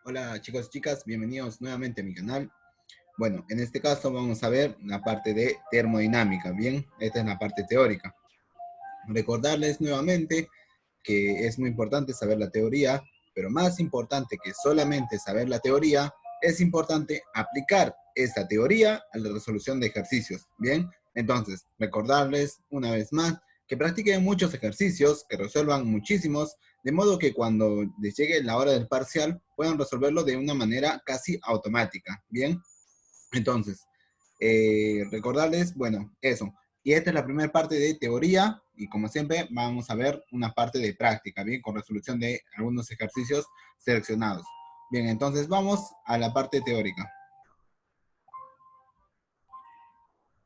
Hola chicos y chicas, bienvenidos nuevamente a mi canal. Bueno, en este caso vamos a ver la parte de termodinámica, ¿bien? Esta es la parte teórica. Recordarles nuevamente que es muy importante saber la teoría, pero más importante que solamente saber la teoría, es importante aplicar esta teoría a la resolución de ejercicios, ¿bien? Entonces, recordarles una vez más que practiquen muchos ejercicios, que resuelvan muchísimos, de modo que cuando les llegue la hora del parcial puedan resolverlo de una manera casi automática, ¿bien? Entonces, recordarles, bueno, eso. Y esta es la primera parte de teoría y como siempre vamos a ver una parte de práctica, ¿bien? Con resolución de algunos ejercicios seleccionados. Bien, entonces vamos a la parte teórica.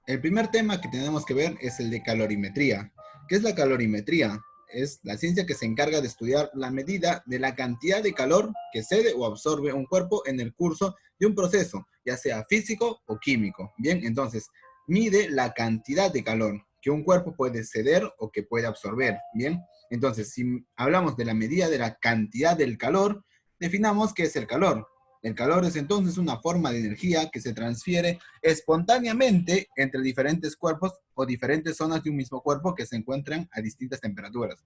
El primer tema que tenemos que ver es el de calorimetría. ¿Qué es la calorimetría? Es la ciencia que se encarga de estudiar la medida de la cantidad de calor que cede o absorbe un cuerpo en el curso de un proceso, ya sea físico o químico. Bien, entonces, mide la cantidad de calor que un cuerpo puede ceder o que puede absorber. Bien, entonces, si hablamos de la medida de la cantidad del calor, definamos qué es el calor. El calor es entonces una forma de energía que se transfiere espontáneamente entre diferentes cuerpos o diferentes zonas de un mismo cuerpo que se encuentran a distintas temperaturas.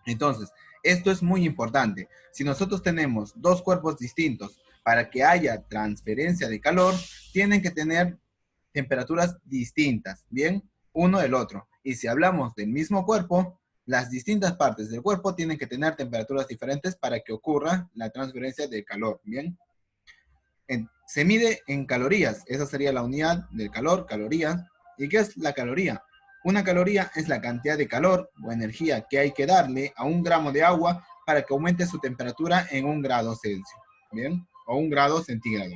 Entonces, esto es muy importante. Si nosotros tenemos dos cuerpos distintos, para que haya transferencia de calor, tienen que tener temperaturas distintas, ¿bien? Uno del otro. Y si hablamos del mismo cuerpo, las distintas partes del cuerpo tienen que tener temperaturas diferentes para que ocurra la transferencia de calor, ¿bien? Se mide en calorías, esa sería la unidad del calor, calorías. ¿Y qué es la caloría? Una caloría es la cantidad de calor o energía que hay que darle a un gramo de agua para que aumente su temperatura en 1 grado Celsius, ¿bien? O 1 grado centígrado.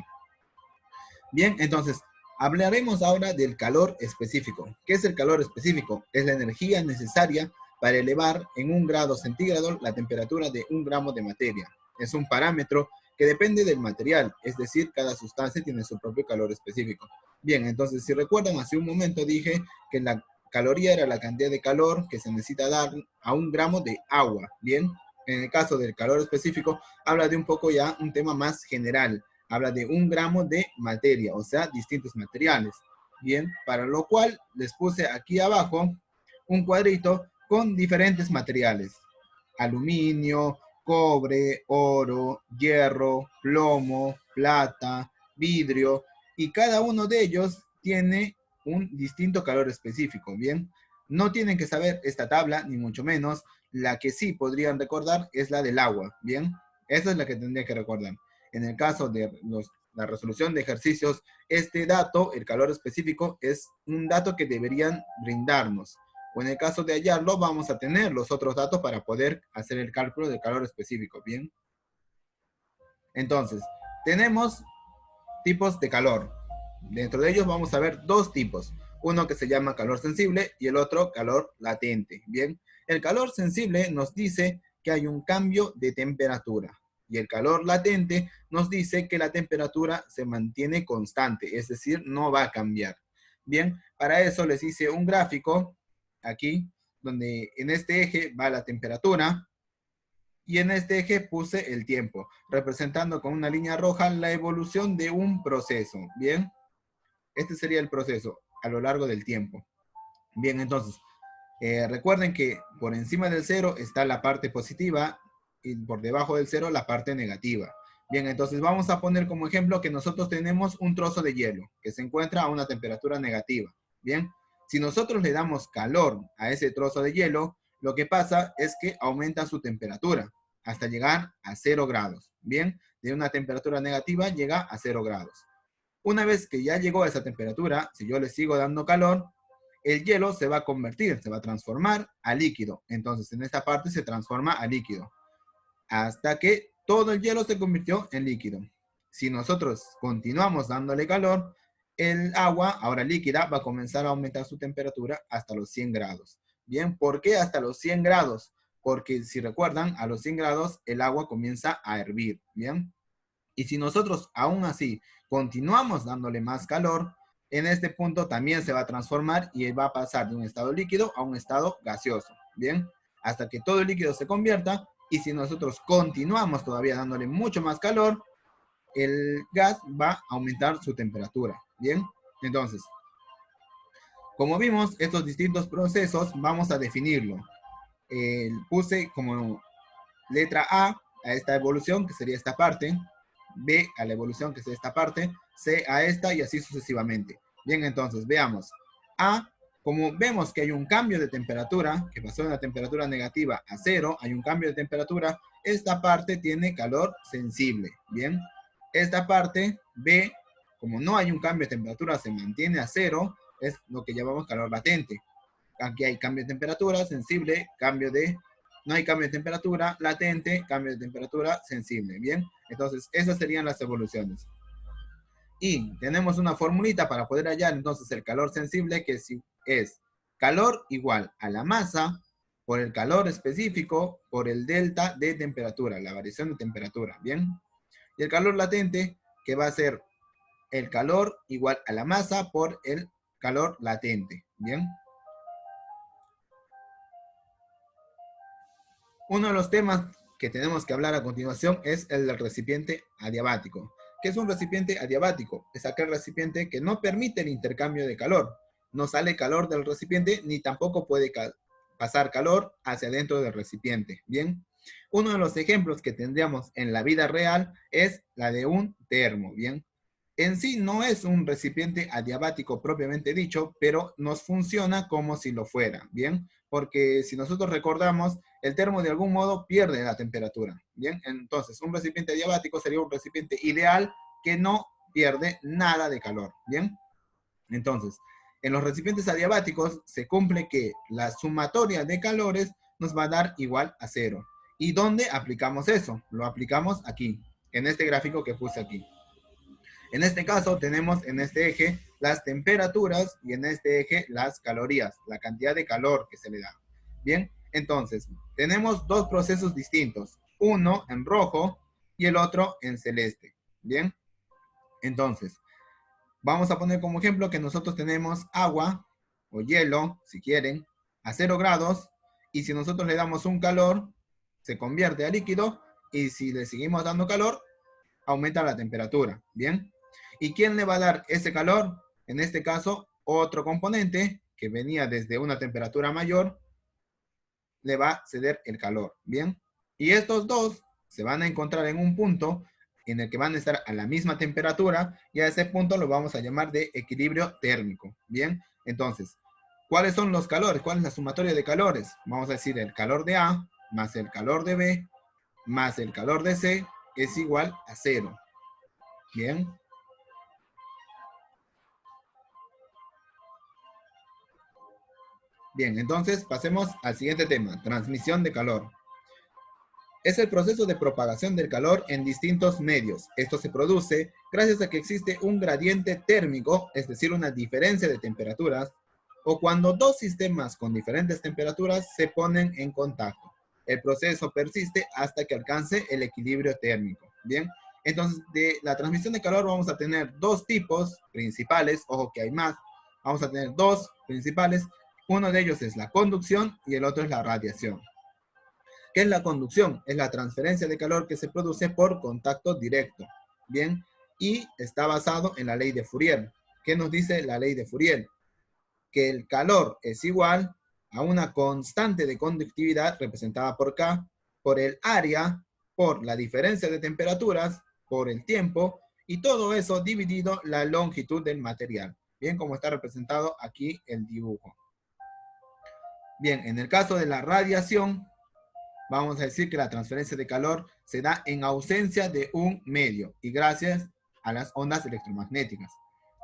Bien, entonces, hablaremos ahora del calor específico. ¿Qué es el calor específico? Es la energía necesaria para elevar en 1 grado centígrado la temperatura de 1 gramo de materia. Es un parámetro que depende del material, es decir, cada sustancia tiene su propio calor específico. Bien, entonces, si recuerdan, hace un momento dije que la caloría era la cantidad de calor que se necesita dar a 1 gramo de agua. Bien, en el caso del calor específico, habla de un poco ya un tema más general, habla de 1 gramo de materia, o sea, distintos materiales. Bien, para lo cual les puse aquí abajo un cuadrito con diferentes materiales. Aluminio, cobre, oro, hierro, plomo, plata, vidrio, y cada uno de ellos tiene un distinto calor específico, ¿bien? No tienen que saber esta tabla, ni mucho menos. La que sí podrían recordar es la del agua, ¿bien? Esa es la que tendría que recordar. En el caso de la resolución de ejercicios, este dato, el calor específico, es un dato que deberían brindarnos. O en el caso de hallarlo, vamos a tener los otros datos para poder hacer el cálculo del calor específico, ¿bien? Entonces, tenemos tipos de calor. Dentro de ellos vamos a ver dos tipos. Uno que se llama calor sensible y el otro calor latente, ¿bien? El calor sensible nos dice que hay un cambio de temperatura y el calor latente nos dice que la temperatura se mantiene constante, es decir, no va a cambiar. Bien, para eso les hice un gráfico aquí, donde en este eje va la temperatura, y en este eje puse el tiempo, representando con una línea roja la evolución de un proceso, ¿bien? Este sería el proceso a lo largo del tiempo. Bien, entonces, recuerden que por encima del cero está la parte positiva y por debajo del cero la parte negativa. Bien, entonces vamos a poner como ejemplo que nosotros tenemos un trozo de hielo que se encuentra a una temperatura negativa. Bien, si nosotros le damos calor a ese trozo de hielo, lo que pasa es que aumenta su temperatura hasta llegar a 0 grados. Bien, de una temperatura negativa llega a 0 grados. Una vez que ya llegó a esa temperatura, si yo le sigo dando calor, el hielo se va a convertir, se va a transformar a líquido. Entonces, en esta parte se transforma a líquido hasta que todo el hielo se convirtió en líquido. Si nosotros continuamos dándole calor, el agua, ahora líquida, va a comenzar a aumentar su temperatura hasta los 100 grados. Bien, ¿por qué hasta los 100 grados? Porque si recuerdan, a los 100 grados el agua comienza a hervir. Bien, y si nosotros aún así continuamos dándole más calor, en este punto también se va a transformar y va a pasar de un estado líquido a un estado gaseoso. Bien, hasta que todo el líquido se convierta. Y si nosotros continuamos todavía dándole mucho más calor, el gas va a aumentar su temperatura. Bien, entonces, como vimos, estos distintos procesos vamos a definirlo. Puse como letra A esta evolución, que sería esta parte, B a la evolución, que sería esta parte, C a esta y así sucesivamente. Bien, entonces, veamos. A, como vemos que hay un cambio de temperatura, que pasó de una temperatura negativa a 0, hay un cambio de temperatura, esta parte tiene calor sensible. Bien, esta parte, B, como no hay un cambio de temperatura, se mantiene a 0, es lo que llamamos calor latente. Aquí hay cambio de temperatura, sensible, no hay cambio de temperatura, latente, cambio de temperatura, sensible. Bien, entonces esas serían las evoluciones. Y tenemos una formulita para poder hallar entonces el calor sensible, que es calor igual a la masa por el calor específico por el delta de temperatura, la variación de temperatura. Bien, y el calor latente, que va a ser el calor igual a la masa por el calor latente. Bien. Uno de los temas que tenemos que hablar a continuación es el del recipiente adiabático. ¿Qué es un recipiente adiabático? Es aquel recipiente que no permite el intercambio de calor. No sale calor del recipiente ni tampoco puede pasar calor hacia dentro del recipiente. Bien. Uno de los ejemplos que tendríamos en la vida real es la de un termo. Bien. En sí no es un recipiente adiabático propiamente dicho, pero nos funciona como si lo fuera, ¿bien? Porque si nosotros recordamos, el termo de algún modo pierde la temperatura, ¿bien? Entonces, un recipiente adiabático sería un recipiente ideal que no pierde nada de calor, ¿bien? Entonces, en los recipientes adiabáticos se cumple que la sumatoria de calores nos va a dar igual a 0. ¿Y dónde aplicamos eso? Lo aplicamos aquí, en este gráfico que puse aquí. En este caso tenemos en este eje las temperaturas y en este eje las calorías, la cantidad de calor que se le da. Bien, entonces tenemos dos procesos distintos, uno en rojo y el otro en celeste. Bien, entonces vamos a poner como ejemplo que nosotros tenemos agua o hielo, si quieren, a 0 grados y si nosotros le damos un calor, se convierte a líquido y si le seguimos dando calor, aumenta la temperatura. Bien. ¿Y quién le va a dar ese calor? En este caso, otro componente que venía desde una temperatura mayor le va a ceder el calor. Bien. Y estos dos se van a encontrar en un punto en el que van a estar a la misma temperatura y a ese punto lo vamos a llamar de equilibrio térmico. Bien. Entonces, ¿cuáles son los calores? ¿Cuál es la sumatoria de calores? Vamos a decir el calor de A más el calor de B más el calor de C es igual a 0. Bien. Bien, entonces pasemos al siguiente tema, transmisión de calor. Es el proceso de propagación del calor en distintos medios. Esto se produce gracias a que existe un gradiente térmico, es decir, una diferencia de temperaturas, o cuando dos sistemas con diferentes temperaturas se ponen en contacto. El proceso persiste hasta que alcance el equilibrio térmico. Bien, entonces de la transmisión de calor vamos a tener dos tipos principales, ojo que hay más, vamos a tener dos principales. Uno de ellos es la conducción y el otro es la radiación. ¿Qué es la conducción? Es la transferencia de calor que se produce por contacto directo. Bien, y está basado en la ley de Fourier. ¿Qué nos dice la ley de Fourier? Que el calor es igual a una constante de conductividad representada por K, por el área, por la diferencia de temperaturas, por el tiempo, y todo eso dividido la longitud del material. Bien, como está representado aquí el dibujo. Bien, en el caso de la radiación, vamos a decir que la transferencia de calor se da en ausencia de un medio y gracias a las ondas electromagnéticas.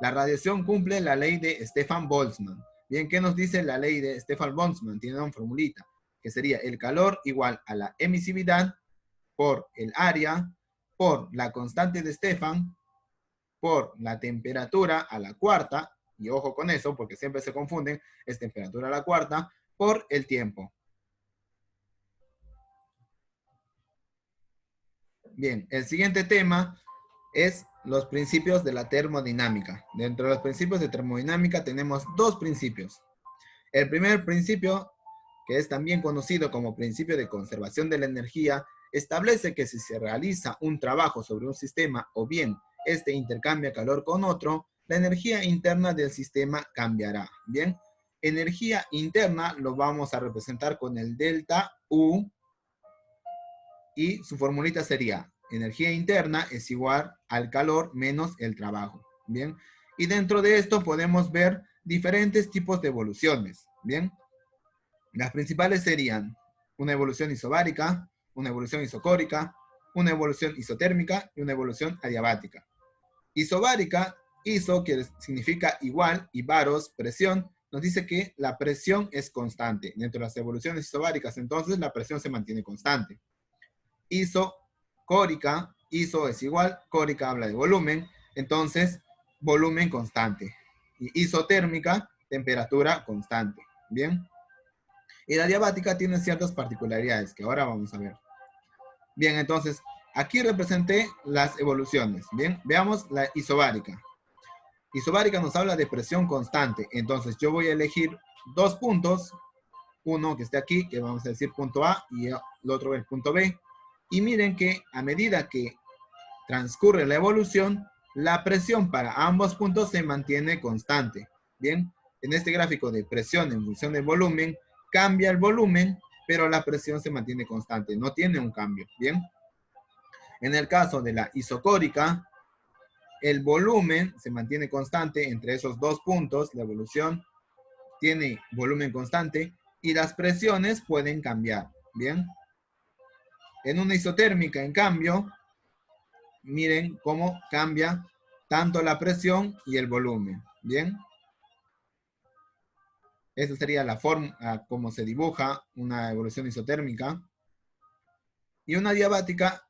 La radiación cumple la ley de Stefan Boltzmann. Bien, ¿qué nos dice la ley de Stefan Boltzmann? Tiene una formulita, que sería el calor igual a la emisividad por el área, por la constante de Stefan, por la temperatura a la cuarta, y ojo con eso, porque siempre se confunden, es temperatura a la cuarta, por el tiempo. Bien, el siguiente tema es los principios de la termodinámica. Dentro de los principios de termodinámica tenemos dos principios. El primer principio, que es también conocido como principio de conservación de la energía, establece que si se realiza un trabajo sobre un sistema o bien este intercambia calor con otro, la energía interna del sistema cambiará. Bien, energía interna lo vamos a representar con el delta U y su formulita sería energía interna es igual al calor menos el trabajo. Bien, y dentro de esto podemos ver diferentes tipos de evoluciones. Bien, las principales serían una evolución isobárica, una evolución isocórica, una evolución isotérmica y una evolución adiabática. Isobárica, iso, que significa igual, y baros, presión, nos dice que la presión es constante. Dentro de las evoluciones isobáricas, entonces, la presión se mantiene constante. Isocórica, iso es igual, córica habla de volumen, entonces, volumen constante. Y isotérmica, temperatura constante. Bien. Y la diabática tiene ciertas particularidades que ahora vamos a ver. Bien, entonces, aquí representé las evoluciones. Bien, veamos la isobárica. Isobárica nos habla de presión constante. Entonces, yo voy a elegir dos puntos. Uno que esté aquí, que vamos a decir punto A, y el otro el punto B. Y miren que a medida que transcurre la evolución, la presión para ambos puntos se mantiene constante. Bien, en este gráfico de presión en función del volumen, cambia el volumen, pero la presión se mantiene constante, no tiene un cambio. Bien, en el caso de la isocórica, el volumen se mantiene constante entre esos dos puntos, la evolución tiene volumen constante y las presiones pueden cambiar. Bien, en una isotérmica, en cambio, miren cómo cambia tanto la presión y el volumen. Bien. Esa sería la forma como se dibuja una evolución isotérmica. Y una diabática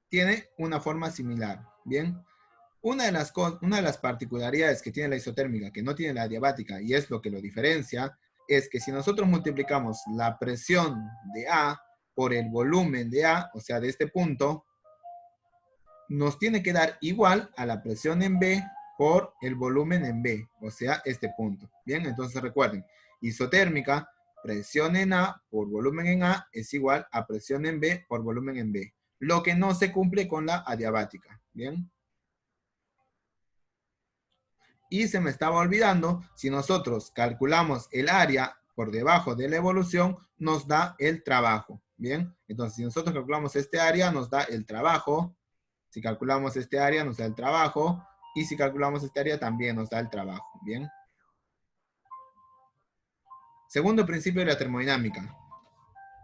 tiene una forma similar. Bien. Una de las particularidades que tiene la isotérmica que no tiene la diabática, y es lo que lo diferencia, es que si nosotros multiplicamos la presión de A por el volumen de A, o sea, de este punto, nos tiene que dar igual a la presión en B por el volumen en B, o sea, este punto. Bien, entonces recuerden, isotérmica, presión en A por volumen en A es igual a presión en B por volumen en B, lo que no se cumple con la adiabática. Bien. Y se me estaba olvidando, si nosotros calculamos el área por debajo de la evolución, nos da el trabajo. Bien, entonces si nosotros calculamos este área, nos da el trabajo. Si calculamos este área, nos da el trabajo. Y si calculamos este área, también nos da el trabajo. Bien. Segundo principio de la termodinámica.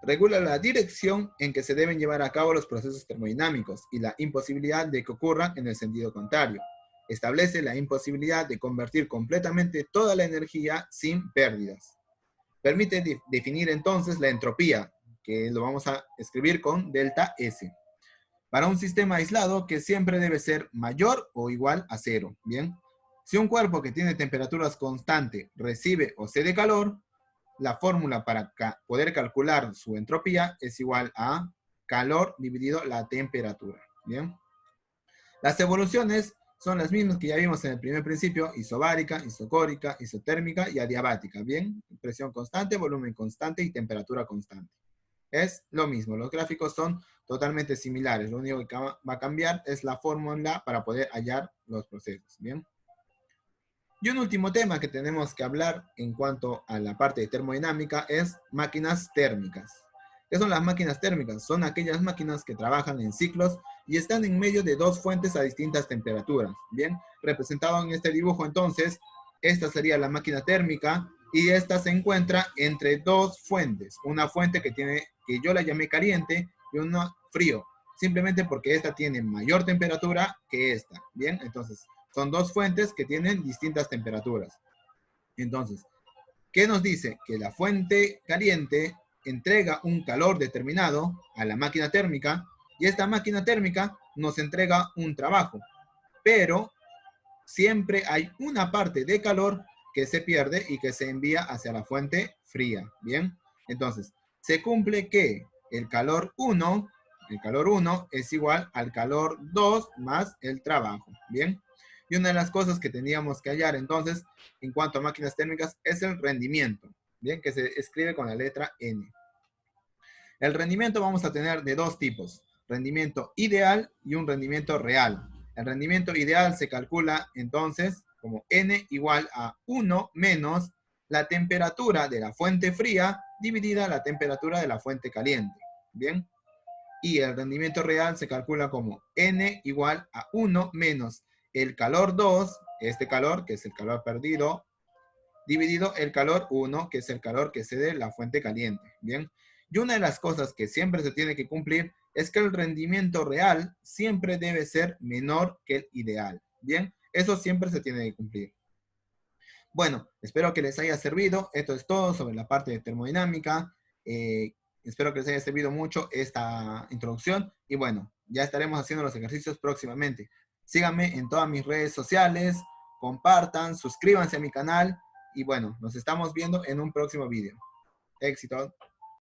Regula la dirección en que se deben llevar a cabo los procesos termodinámicos y la imposibilidad de que ocurran en el sentido contrario. Establece la imposibilidad de convertir completamente toda la energía sin pérdidas. Permite definir entonces la entropía, que lo vamos a escribir con delta S. Para un sistema aislado que siempre debe ser mayor o igual a cero. Bien. Si un cuerpo que tiene temperaturas constantes recibe o cede calor, la fórmula para poder calcular su entropía es igual a calor dividido la temperatura. Bien. Las evoluciones son las mismas que ya vimos en el primer principio: isobárica, isocórica, isotérmica y adiabática. Bien, presión constante, volumen constante y temperatura constante. Es lo mismo, los gráficos son totalmente similares. Lo único que va a cambiar es la fórmula para poder hallar los procesos. Bien. Y un último tema que tenemos que hablar en cuanto a la parte de termodinámica es máquinas térmicas. ¿Qué son las máquinas térmicas? Son aquellas máquinas que trabajan en ciclos y están en medio de dos fuentes a distintas temperaturas. Bien, representado en este dibujo entonces, esta sería la máquina térmica y esta se encuentra entre dos fuentes. Una fuente que yo la llamé caliente y una frío, simplemente porque esta tiene mayor temperatura que esta. Bien, entonces son dos fuentes que tienen distintas temperaturas. Entonces, ¿qué nos dice? Que la fuente caliente entrega un calor determinado a la máquina térmica y esta máquina térmica nos entrega un trabajo. Pero siempre hay una parte de calor que se pierde y que se envía hacia la fuente fría. Bien, entonces, se cumple que el calor 1 es igual al calor 2 más el trabajo. Bien. Y una de las cosas que teníamos que hallar entonces en cuanto a máquinas térmicas es el rendimiento, bien, que se escribe con la letra N. El rendimiento vamos a tener de dos tipos, rendimiento ideal y un rendimiento real. El rendimiento ideal se calcula entonces como N igual a 1 menos la temperatura de la fuente fría dividida la temperatura de la fuente caliente. ¿Bien? Y el rendimiento real se calcula como N igual a 1 menos el calor 2, este calor, que es el calor perdido, dividido el calor 1, que es el calor que cede la fuente caliente. ¿Bien? Y una de las cosas que siempre se tiene que cumplir es que el rendimiento real siempre debe ser menor que el ideal. ¿Bien? Eso siempre se tiene que cumplir. Bueno, espero que les haya servido. Esto es todo sobre la parte de termodinámica. Espero que les haya servido mucho esta introducción. Y bueno, ya estaremos haciendo los ejercicios próximamente. Síganme en todas mis redes sociales, compartan, suscríbanse a mi canal. Y bueno, nos estamos viendo en un próximo video. Éxito.